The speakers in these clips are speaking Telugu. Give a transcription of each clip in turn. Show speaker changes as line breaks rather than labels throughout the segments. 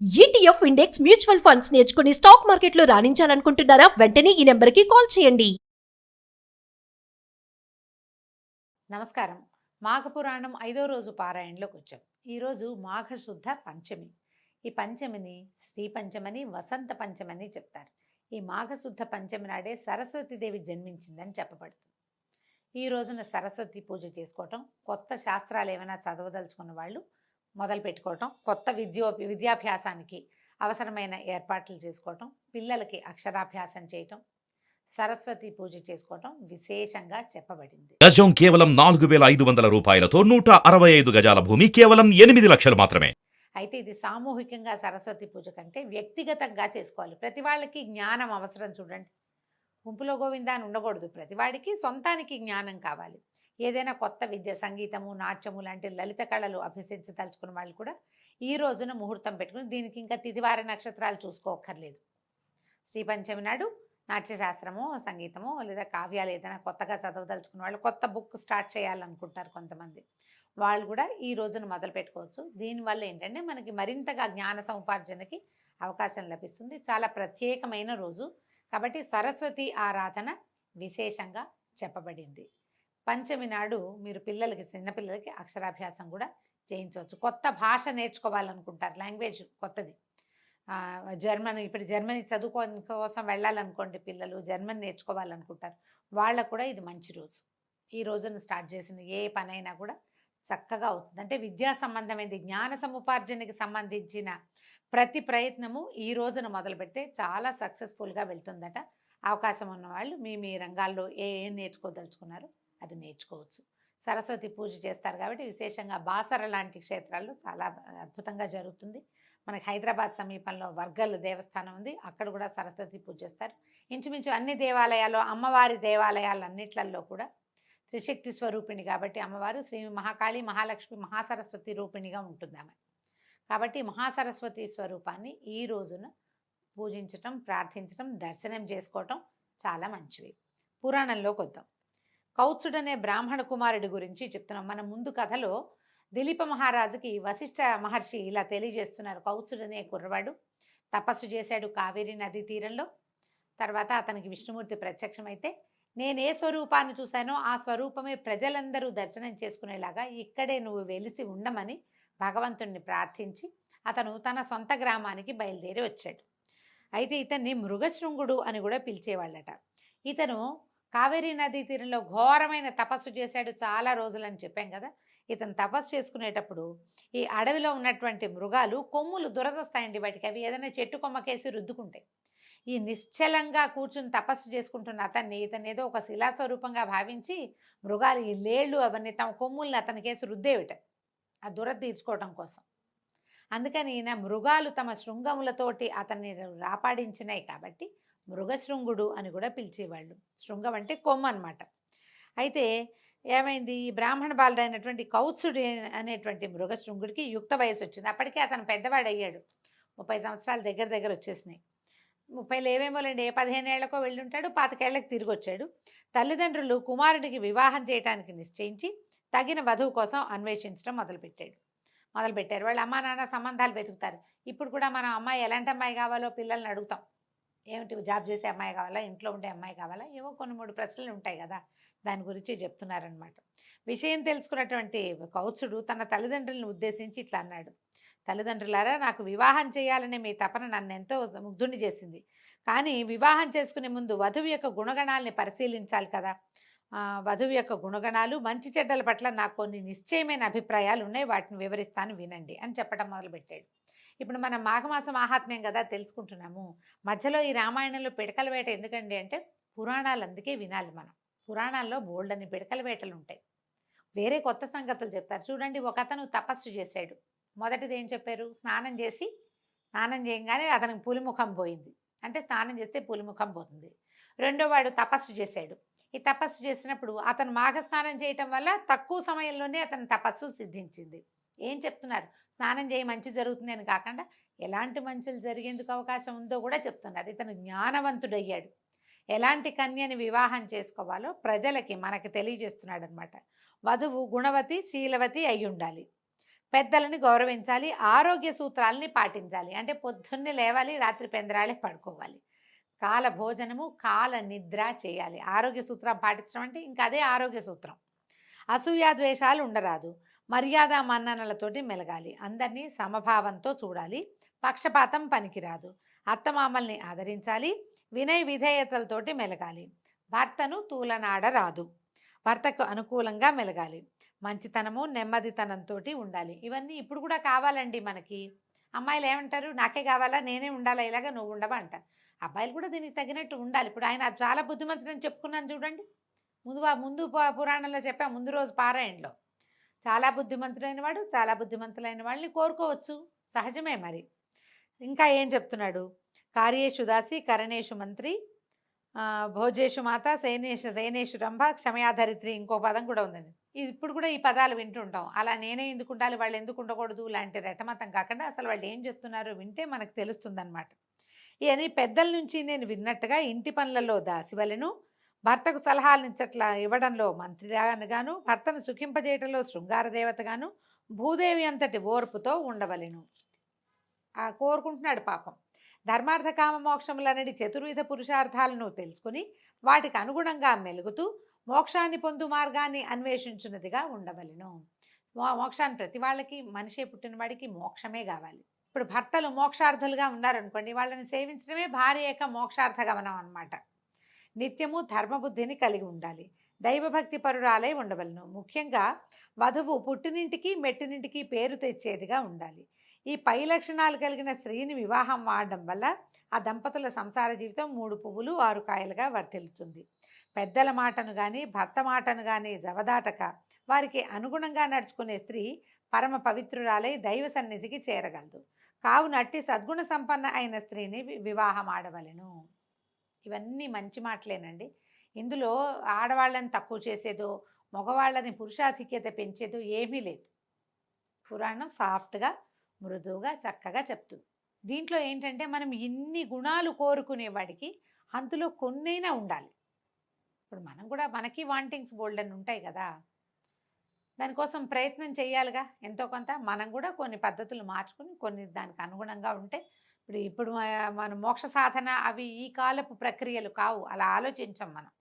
ఈటీఎఫ్ ఇండెక్స్ మ్యూచువల్ ఫండ్స్ నేర్చుకుని స్టాక్ మార్కెట్లో రాణించాలనుకుంటున్నారా? వెంటనే ఈ నెంబర్కి కాల్ చేయండి.
నమస్కారం. మాఘపురాణం 5వ రోజు పారాయణలోకి వచ్చాం. ఈరోజు మాఘశుద్ధ పంచమి. ఈ పంచమిని శ్రీ పంచమని, వసంత పంచమని చెప్తారు. ఈ మాఘశుద్ధ పంచమి నాడే సరస్వతీదేవి జన్మించిందని చెప్పబడుతుంది. ఈ రోజున సరస్వతి పూజ చేసుకోవటం, కొత్త శాస్త్రాలు ఏమైనా చదవదలుచుకున్న వాళ్ళు మొదలు పెట్టుకోవటం, కొత్త విద్యాభ్యాసానికి అవసరమైన ఏర్పాట్లు చేసుకోవటం, పిల్లలకి అక్షరాభ్యాసం చేయటం, సరస్వతి పూజ చేసుకోవటం విశేషంగా చెప్పబడింది.
గజం కేవలం 4,500 రూపాయలతో 165 గజాల భూమి కేవలం 8 లక్షలు మాత్రమే.
అయితే ఇది సామూహికంగా సరస్వతి పూజ కంటే వ్యక్తిగతంగా చేసుకోవాలి. ప్రతి వాళ్ళకి జ్ఞానం అవసరం. చూడండి, గుంపులో గోవిందా అని ఉండకూడదు. ప్రతివాడికి సొంతానికి జ్ఞానం కావాలి. ఏదైనా కొత్త విద్య, సంగీతము, నాట్యము లాంటి లలిత కళలు అభ్యసించదలుచుకున్న వాళ్ళు కూడా ఈ రోజున ముహూర్తం పెట్టుకుని, దీనికి ఇంకా తిథివార నక్షత్రాలు చూసుకోక్కర్లేదు. శ్రీ పంచమి నాడు నాట్యశాస్త్రము, సంగీతము లేదా కావ్యాలు ఏదైనా కొత్తగా చదవదలుచుకున్న వాళ్ళు, కొత్త బుక్ స్టార్ట్ చేయాలనుకుంటారు కొంతమంది, వాళ్ళు కూడా ఈ రోజున మొదలు పెట్టుకోవచ్చు. దీనివల్ల ఏంటంటే మనకి మరింతగా జ్ఞాన సముపార్జనకి అవకాశం లభిస్తుంది. చాలా ప్రత్యేకమైన రోజు కాబట్టి సరస్వతి ఆరాధన విశేషంగా చెప్పబడింది. పంచమి నాడు మీరు పిల్లలకి, చిన్నపిల్లలకి అక్షరాభ్యాసం కూడా చేయించవచ్చు. కొత్త భాష నేర్చుకోవాలనుకుంటారు, లాంగ్వేజ్ కొత్తది, జర్మనీ, ఇప్పుడు జర్మనీ చదువుకోవడం కోసం వెళ్ళాలనుకోండి, పిల్లలు జర్మన్ నేర్చుకోవాలనుకుంటారు, వాళ్ళకు కూడా ఇది మంచి రోజు. ఈ రోజున స్టార్ట్ చేసిన ఏ పనైనా కూడా చక్కగా అవుతుంది. అంటే విద్యా సంబంధమైనది, జ్ఞాన సముపార్జనకి సంబంధించిన ప్రతి ప్రయత్నము ఈ రోజున మొదలు పెడితే చాలా సక్సెస్ఫుల్గా వెళ్తుందట. అవకాశం ఉన్న వాళ్ళు మీ రంగాల్లో ఏం నేర్చుకోదలుచుకున్నారో అది నేర్చుకోవచ్చు. సరస్వతి పూజ చేస్తారు కాబట్టి విశేషంగా బాసర లాంటి క్షేత్రాల్లో చాలా అద్భుతంగా జరుగుతుంది. మనకి హైదరాబాద్ సమీపంలో వర్గల్ దేవస్థానం ఉంది, అక్కడ కూడా సరస్వతి పూజ చేస్తారు. ఇంచుమించు అన్ని దేవాలయాలు, అమ్మవారి దేవాలయాలన్నిట్లలో కూడా త్రిశక్తి స్వరూపిణి కాబట్టి అమ్మవారు శ్రీ మహాకాళి, మహాలక్ష్మి, మహాసరస్వతి రూపిణిగా ఉంటుంది ఆమె. కాబట్టి మహాసరస్వతి స్వరూపాన్ని ఈ రోజున పూజించటం, ప్రార్థించటం, దర్శనం చేసుకోవటం చాలా మంచివి. పురాణంలోకి వద్దాం. కౌత్సుడనే బ్రాహ్మణ కుమారుడి గురించి చెప్తున్నాం. మన ముందు కథలో దిలీప మహారాజుకి వశిష్ఠ మహర్షి ఇలా తెలియజేస్తున్నారు. కౌత్సుడనే కుర్రవాడు తపస్సు చేశాడు కావేరీ నదీ తీరంలో. తర్వాత అతనికి విష్ణుమూర్తి ప్రత్యక్షమైతే, నేనే స్వరూపాన్ని చూశానో ఆ స్వరూపమే ప్రజలందరూ దర్శనం చేసుకునేలాగా ఇక్కడే నువ్వు వెలిసి ఉండమని భగవంతుణ్ణి ప్రార్థించి అతను తన సొంత గ్రామానికి బయలుదేరి వచ్చాడు. అయితే ఇతన్ని మృగశృంగుడు అని కూడా పిలిచేవాళ్ళట. ఇతను కావేరీ నదీ తీరంలో ఘోరమైన తపస్సు చేశాడు చాలా రోజులని చెప్పాం కదా. ఇతను తపస్సు చేసుకునేటప్పుడు ఈ అడవిలో ఉన్నటువంటి మృగాలు కొమ్ములు దురదొస్తాయండి వాటికి. అవి ఏదైనా చెట్టు కొమ్మకేసి రుద్దుకుంటాయి. ఈ నిశ్చలంగా కూర్చుని తపస్సు చేసుకుంటున్న ఇతను ఏదో ఒక శిలాస్వరూపంగా భావించి మృగాలు ఈ లేళ్ళు అవన్నీ తమ కొమ్ముల్ని అతనికేసి రుద్దేవిట, ఆ దురద తీర్చుకోవటం కోసం. అందుకని ఈయన మృగాలు తమ శృంగములతోటి అతన్ని రాపాడించినాయి కాబట్టి మృగశృంగుడు అని కూడా పిలిచేవాళ్ళు. శృంగం అంటే కొమ్ము అనమాట. అయితే ఏమైంది, ఈ బ్రాహ్మణ బాలుడైనటువంటి కౌత్సుడు అనేటువంటి మృగశృంగుడికి యుక్త వయసు వచ్చింది. అప్పటికే అతను పెద్దవాడు అయ్యాడు, 30 సంవత్సరాలు దగ్గర వచ్చేసినాయి. 30 ఏవేమోలేండి, 15 ఏళ్లకో వెళ్ళి ఉంటాడు, 25 ఏళ్లకు తిరిగి వచ్చాడు. తల్లిదండ్రులు కుమారుడికి వివాహం చేయడానికి నిశ్చయించి తగిన వధువు కోసం అన్వేషించడం మొదలుపెట్టారు. వాళ్ళ అమ్మా నాన్న సంబంధాలు వెతుకుతారు. ఇప్పుడు కూడా మనం అమ్మాయి ఎలాంటి అమ్మాయి కావాలో పిల్లల్ని అడుగుతాం. ఏమిటి, జాబ్ చేసే అమ్మాయి కావాలా, ఇంట్లో ఉండే అమ్మాయి కావాలా, ఏవో కొన్ని 3 ప్రశ్నలు ఉంటాయి కదా, దాని గురించి చెప్తున్నారనమాట. విషయం తెలుసుకున్నటువంటి కౌత్సుడు తన తల్లిదండ్రులను ఉద్దేశించి ఇట్లా అన్నాడు. తల్లిదండ్రులారా, నాకు వివాహం చేయాలనే మీ తపన నన్ను ఎంతో ముగ్ధుని చేసింది. కానీ వివాహం చేసుకునే ముందు వధువు యొక్క గుణగణాలని పరిశీలించాలి కదా. వధువు యొక్క గుణగణాలు, మంచి చెడ్డల పట్ల నాకు కొన్ని నిశ్చయమైన అభిప్రాయాలు ఉన్నాయి, వాటిని వివరిస్తాను వినండి అని చెప్పడం మొదలుపెట్టాడు. ఇప్పుడు మనం మాఘమాసం ఆహాత్మ్యం కదా తెలుసుకుంటున్నాము. మధ్యలో ఈ రామాయణంలో పిడకల వేట ఎందుకండి అంటే, పురాణాలు అందుకే వినాలి మనం. పురాణాల్లో బోల్డని పిడకల వేటలు ఉంటాయి, వేరే కొత్త సంగతులు చెప్తారు. చూడండి, ఒక అతను తపస్సు చేశాడు. మొదటిది ఏం చెప్పారు, స్నానం చేయగానే అతనికి పులిముఖం పోయింది. అంటే స్నానం చేస్తే పులిముఖం పోతుంది. రెండో వాడు తపస్సు చేశాడు. ఈ తపస్సు చేసినప్పుడు అతను మాఘస్నానం చేయటం వల్ల తక్కువ సమయంలోనే అతని తపస్సు సిద్ధించింది. ఏం చెప్తున్నారు, స్నానం చేయి మంచి జరుగుతుంది అని కాకుండా ఎలాంటి మంచులు జరిగేందుకు అవకాశం ఉందో కూడా చెప్తున్నారు. ఇతను జ్ఞానవంతుడయ్యాడు. ఎలాంటి కన్యని వివాహం చేసుకోవాలో ప్రజలకి మనకి తెలియజేస్తున్నాడు అనమాట. వధువు గుణవతి, శీలవతి అయి ఉండాలి. పెద్దలని గౌరవించాలి, ఆరోగ్య సూత్రాలని పాటించాలి. అంటే పొద్దున్నే లేవాలి, రాత్రి పెందరాళే పడుకోవాలి, కాల భోజనము కాల నిద్ర చేయాలి. ఆరోగ్య సూత్రం పాటించడం అంటే ఇంకా అదే ఆరోగ్య సూత్రం. అసూయా ద్వేషాలు ఉండరాదు, మర్యాద మన్ననలతోటి మెలగాలి, అందరినీ సమభావంతో చూడాలి, పక్షపాతం పనికిరాదు, అత్తమామల్ని ఆదరించాలి, వినయ విధేయతలతోటి మెలగాలి, భర్తను తూలనాడరాదు, భర్తకు అనుకూలంగా మెలగాలి, మంచితనము నెమ్మదితనంతో ఉండాలి. ఇవన్నీ ఇప్పుడు కూడా కావాలండి మనకి. అమ్మాయిలు ఏమంటారు, నాకే కావాలా, నేనే ఉండాలా, ఇలాగా నువ్వు ఉండవా అంటారు. అబ్బాయిలు కూడా దీనికి తగినట్టు ఉండాలి. ఇప్పుడు ఆయన చాలా బుద్ధిమంతుడని చెప్పుకున్నాను చూడండి, ముందు పురాణంలో చెప్పా, ముందు రోజు పారాయణలో. చాలా బుద్ధిమంతుడైన వాడు చాలా బుద్ధిమంతులైన వాళ్ళని కోరుకోవచ్చు, సహజమే. మరి ఇంకా ఏం చెప్తున్నాడు, కార్యేషు దాసి కరణేషు మంత్రి, భోజేషు మాత, సేనేషు రంభ, క్షమయాధరిత్రి, ఇంకో పదం కూడా ఉందండి. ఇప్పుడు కూడా ఈ పదాలు వింటుంటాం. అలా నేనే ఎందుకు ఉండాలి, వాళ్ళు ఎందుకు ఉండకూడదు లాంటి రెటమతం కాకుండా అసలు వాళ్ళు ఏం చెప్తున్నారో వింటే మనకు తెలుస్తుంది అనమాట. ఇవన్నీ పెద్దల నుంచి నేను విన్నట్టుగా ఇంటి పనులలో దాసివలెను, భర్తకు సలహాలు ఇవ్వడంలో మంత్రిగాను, భర్తను సుఖింపజేయటంలో శృంగార దేవతగాను, భూదేవి అంతటి ఓర్పుతో ఉండవలెను. కోరుకుంటున్నాడు పాపం. ధర్మార్థ కామ మోక్షములనడి చతుర్విధ పురుషార్థాలను తెలుసుకుని వాటికి అనుగుణంగా మెలుగుతూ మోక్షాన్ని పొందు మార్గాన్ని అన్వేషించున్నదిగా ఉండవలెను. మోక్షాన్ని ప్రతి వాళ్ళకి, మనిషే పుట్టిన వాడికి మోక్షమే కావాలి. ఇప్పుడు భర్తలు మోక్షార్థులుగా ఉన్నారనుకోండి, వాళ్ళని సేవించడమే భార్య యొక్క మోక్షార్థ గమనం అన్నమాట. నిత్యము ధర్మబుద్ధిని కలిగి ఉండాలి, దైవభక్తి పరురాలై ఉండవలను. ముఖ్యంగా వధువు పుట్టినింటికి మెట్టినింటికి పేరు తెచ్చేదిగా ఉండాలి. ఈ పై లక్షణాలు కలిగిన స్త్రీని వివాహం ఆడడం వల్ల ఆ దంపతుల సంసార జీవితం 3 పువ్వులు 6 కాయలుగా వర్తిల్లుతుంది. పెద్దల మాటను కానీ భర్త మాటను కానీ జవదాటక వారికి అనుగుణంగా నడుచుకునే స్త్రీ పరమ పవిత్రురాలై దైవ సన్నిధికి చేరగలదు. కావున అట్టి సద్గుణ సంపన్న అయిన స్త్రీని వివాహం ఆడవలెను. ఇవన్నీ మంచి మాటలేనండి. ఇందులో ఆడవాళ్ళని తక్కువ చేసేదో, మగవాళ్ళని పురుషాధిక్యత పెంచేదో ఏమీ లేదు. పురాణం సాఫ్ట్గా, మృదువుగా, చక్కగా చెప్తుంది. దీంట్లో ఏంటంటే మనం ఇన్ని గుణాలు కోరుకునేవాడికి అందులో కొన్నైనా ఉండాలి. ఇప్పుడు మనం కూడా, మనకి వాంటింగ్స్ బోల్డ్ అని ఉంటాయి కదా, దానికోసం ప్రయత్నం చేయాలిగా ఎంతో కొంత. మనం కూడా కొన్ని పద్ధతులు మార్చుకుని కొన్ని దానికి అనుగుణంగా ఉంటే, ఇప్పుడు మన మోక్ష సాధన అవి ఈ కాలపు ప్రక్రియలు కావు. అలా ఆలోచించాం మనం.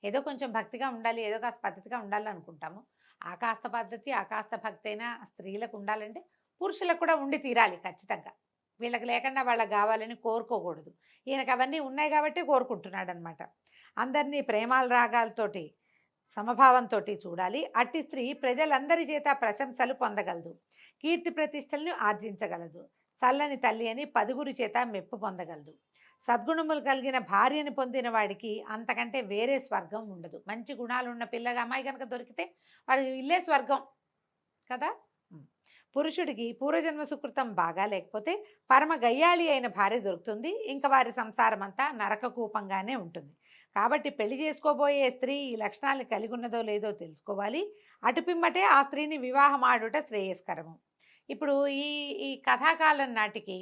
ఏదో కొంచెం భక్తిగా ఉండాలి, ఏదో కాస్త పద్ధతిగా ఉండాలి అనుకుంటాము. ఆ కాస్త పద్ధతి, ఆ కాస్త భక్తి అయినా స్త్రీలకు ఉండాలంటే పురుషులకు కూడా ఉండి తీరాలి ఖచ్చితంగా. వీళ్ళకి లేకుండా వాళ్ళకి కావాలని కోరుకోకూడదు. ఈయనకు అవన్నీ ఉన్నాయి కాబట్టి కోరుకుంటున్నాడు అనమాట. అందరినీ ప్రేమాల రాగాలతోటి సమభావంతో చూడాలి. అట్టి స్త్రీ ప్రజలందరి చేత ప్రశంసలు పొందగలదు, కీర్తి ప్రతిష్టలను ఆర్జించగలదు, చల్లని తల్లి అని 10 చేత మెప్పు పొందగలదు. సద్గుణములు కలిగిన భార్యని పొందిన వాడికి అంతకంటే వేరే స్వర్గం ఉండదు. మంచి గుణాలు ఉన్న పిల్లగా అమ్మాయి కనుక దొరికితే వాడికి ఇల్లే స్వర్గం కదా. పురుషుడికి పూర్వజన్మ సుకృతం బాగా లేకపోతే పరమ గయ్యాళి అయిన భార్య దొరుకుతుంది. ఇంకా వారి సంసారం అంతా నరకకూపంగానే ఉంటుంది. కాబట్టి పెళ్లి చేసుకోబోయే స్త్రీ ఈ లక్షణాలు కలిగి ఉన్నదో లేదో తెలుసుకోవాలి. అటుపిమ్మటే ఆ స్త్రీని వివాహం ఆడుట శ్రేయస్కరము. ఇప్పుడు ఈ కథాకాలం నాటికి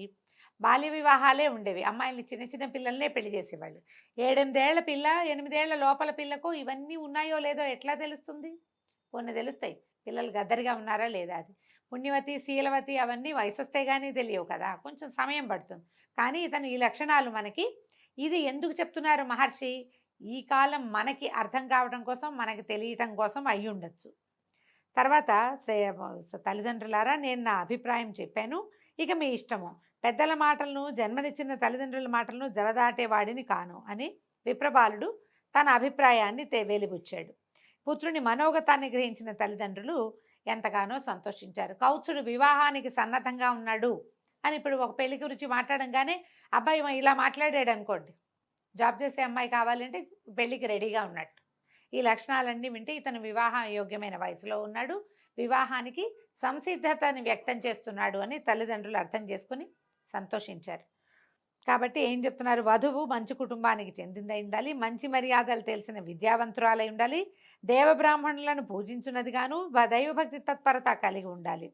బాల్య వివాహాలే ఉండేవి. అమ్మాయిల్ని చిన్న చిన్న పిల్లల్నే పెళ్లి చేసేవాళ్ళు. 7-8 ఏళ్ల పిల్ల, 8 ఏళ్ల లోపల పిల్లకు ఇవన్నీ ఉన్నాయో లేదో ఎట్లా తెలుస్తుంది? కొన్ని తెలుస్తాయి, పిల్లలు గద్దరిగా ఉన్నారా లేదా. అది పుణ్యవతి, శీలవతి అవన్నీ వయసు వస్తే కానీ తెలియవు కదా, కొంచెం సమయం పడుతుంది. కానీ ఇతను ఈ లక్షణాలు మనకి, ఇది ఎందుకు చెప్తున్నారు మహర్షి? ఈ కాలం మనకి అర్థం కావడం కోసం, మనకి తెలియటం కోసం అయి ఉండొచ్చు. తర్వాత తల్లిదండ్రులారా, నేను నా అభిప్రాయం చెప్పాను, ఇక మీ ఇష్టము. పెద్దల మాటలను, జన్మనిచ్చిన తల్లిదండ్రుల మాటలను జవదాటేవాడిని కాను అని విప్రబాలుడు తన అభిప్రాయాన్ని వెలిబుచ్చాడు. పుత్రుని మనోగతాన్ని గ్రహించిన తల్లిదండ్రులు ఎంతగానో సంతోషించారు. కౌత్సుడు వివాహానికి సన్నద్ధంగా ఉన్నాడు అని ఇప్పుడు ఒక పెళ్లి గురించి మాట్లాడంగానే అబ్బాయి ఇలా మాట్లాడాడు అనుకోండి, జాబ్ చేసే అమ్మాయి కావాలంటే పెళ్లికి రెడీగా ఉన్నట్టు. ఈ లక్షణాలన్నీ వింటే ఇతను వివాహ యోగ్యమైన వయసులో ఉన్నాడు, వివాహానికి సంసిద్ధతని వ్యక్తం చేస్తున్నాడు అని తల్లిదండ్రులు అర్థం చేసుకుని సంతోషించారు. కాబట్టి ఏం చెప్తున్నారు? వధువు మంచి కుటుంబానికి చెందిందై ఉండాలి, మంచి మర్యాదలు తెలిసిన విద్యావంతురాలై ఉండాలి, దేవబ్రాహ్మణులను పూజించున్నదిగాను దైవభక్తి తత్పరత కలిగి ఉండాలి.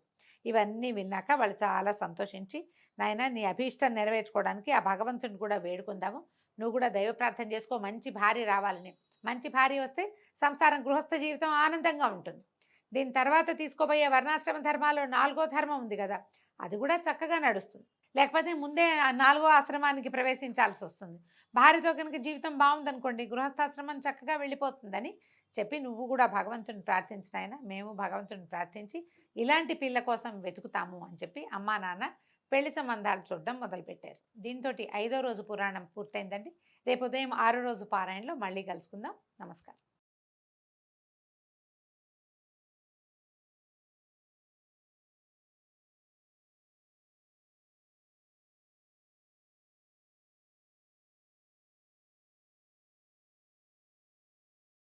ఇవన్నీ విన్నాక వాళ్ళు చాలా సంతోషించి, నాయన నీ అభీష్టం నెరవేర్చుకోవడానికి ఆ భగవంతుని కూడా వేడుకుందాము, నువ్వు కూడా దైవ ప్రార్థన చేసుకో, మంచి భార్య రావాలని. మంచి భార్య వస్తే సంసారం, గృహస్థ జీవితం ఆనందంగా ఉంటుంది. దీని తర్వాత తీసుకోబోయే వర్ణాశ్రమ ధర్మాల్లో 4వ ధర్మం ఉంది కదా, అది కూడా చక్కగా నడుస్తుంది. లేకపోతే ముందే ఆ 4వ ఆశ్రమానికి ప్రవేశించాల్సి వస్తుంది. భార్యతో కనుక జీవితం బాగుందనుకోండి, గృహస్థాశ్రమం చక్కగా వెళ్ళిపోతుందని చెప్పి నువ్వు కూడా భగవంతుని ప్రార్థించిన ఆయన, మేము భగవంతుని ప్రార్థించి ఇలాంటి పిల్ల కోసం వెతుకుతాము అని చెప్పి అమ్మా నాన్న పెళ్లి సంబంధాలు చూడడం మొదలుపెట్టారు. దీంతో 5వ రోజు పురాణం పూర్తయిందండి. రేపు ఉదయం 6వ రోజు పారాయణలో మళ్ళీ కలుసుకుందాం. నమస్కారం.